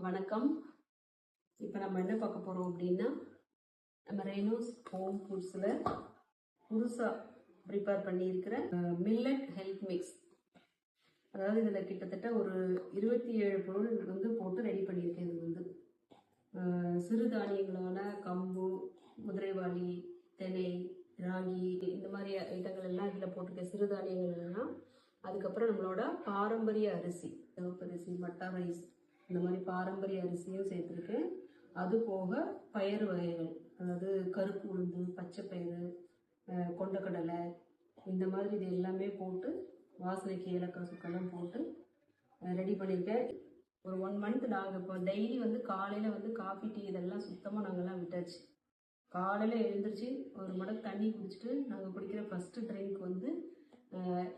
வணக்கம். இப்போ நம்ம என்ன பார்க்க போகிறோம் அப்படின்னா, நம்ம ரெய்னோஸ் ஹோம் ஃபுட்ஸில் புதுசாக ப்ரிப்பேர் பண்ணியிருக்கிற மில்லட் ஹெல்த் மிக்ஸ். அதாவது இதில் கிட்டத்தட்ட ஒரு 27 பொருள் வந்து போட்டு ரெடி பண்ணியிருக்கேன். இது வந்து சிறுதானியங்களான கம்பு, குதிரைவாளி, தினை, ராகி இந்த மாதிரி ஐட்டங்கள் எல்லாம் இதில் போட்டிருக்கேன். சிறுதானியங்கள் எல்லாம். அதுக்கப்புறம் நம்மளோட பாரம்பரிய அரிசி, சிவப்பரிசி, மட்டா ரைஸ், இந்த மாதிரி பாரம்பரிய அரிசியும் சேர்த்துருக்கேன். அது போக பயிறு வகைகள், அதாவது கருப்பு உளுந்து, பச்சை பயிறு, கொண்டக்கடலை, இந்த மாதிரி இது எல்லாமே போட்டு வாசனைக்கு ஏலக்காய் சுக்கெல்லாம் போட்டு ரெடி பண்ணியிருக்கேன். ஒரு 1 மந்த் நாங்கள் இப்போ டெய்லி வந்து காலையில் வந்து காஃபி டீ இதெல்லாம் சுத்தமாக நாங்கள்லாம் விட்டாச்சு. காலையில் எழுந்திரிச்சு ஒரு மடக்கு தண்ணி குடிச்சிட்டு நாங்கள் குடிக்கிற ஃபஸ்ட்டு ட்ரிங்க் வந்து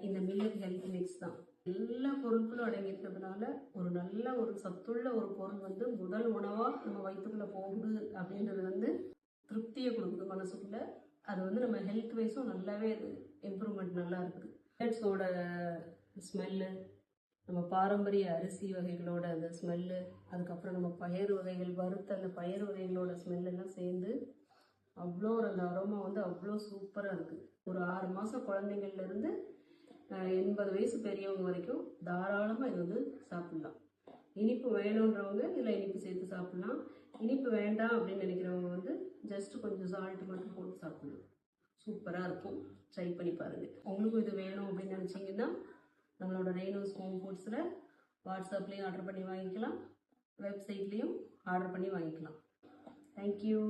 இந்த மில்லட் ஹெல்த் மிக்ஸ் தான். எல்லா பொருட்களும் அடங்கியிருக்கிறதுனால ஒரு நல்ல ஒரு சத்துள்ள ஒரு பொருள் வந்து முதல் உணவாக நம்ம வயிற்றுக்குள்ளே போகுது அப்படின்றது வந்து திருப்தியை கொடுக்குது மனசுக்குள்ள. அது வந்து நம்ம ஹெல்த் வைஸும் நல்லாவே அது இம்ப்ரூவ்மெண்ட் நல்லா இருக்குது. மில்லட்ஸோட ஸ்மெல்லு, நம்ம பாரம்பரிய அரிசி வகைகளோட அந்த ஸ்மெல்லு, அதுக்கப்புறம் நம்ம பயிறு வகைகள் வறுத்த அந்த பயிறு வகைகளோட ஸ்மெல்லாம் சேர்ந்து அவ்வளோ அந்த அரோமா வந்து அவ்வளோ சூப்பராக இருக்குது. ஒரு 6 மாதம் குழந்தைங்கள்லேருந்து 80 வயசு பெரியவங்க வரைக்கும் தாராளமாக இது வந்து சாப்பிட்லாம். இனிப்பு வேணுன்றவங்க இதில் இனிப்பு சேர்த்து சாப்பிட்லாம். இனிப்பு வேண்டாம் அப்படின்னு நினைக்கிறவங்க வந்து ஜஸ்ட் கொஞ்சம் சால்ட்டு மட்டும் போட்டு சாப்பிட்லாம். சூப்பராக இருக்கும். ட்ரை பண்ணி பாருங்கள். உங்களுக்கும் இது வேணும் அப்படின்னு நினச்சிங்கன்னா நம்மளோட ரெய்னோஸ் ஹோம் ஃபுட்ஸில் வாட்ஸ்அப்லேயும் ஆர்டர் பண்ணி வாங்கிக்கலாம், வெப்சைட்லேயும் ஆர்டர் பண்ணி வாங்கிக்கலாம். தேங்க்யூ.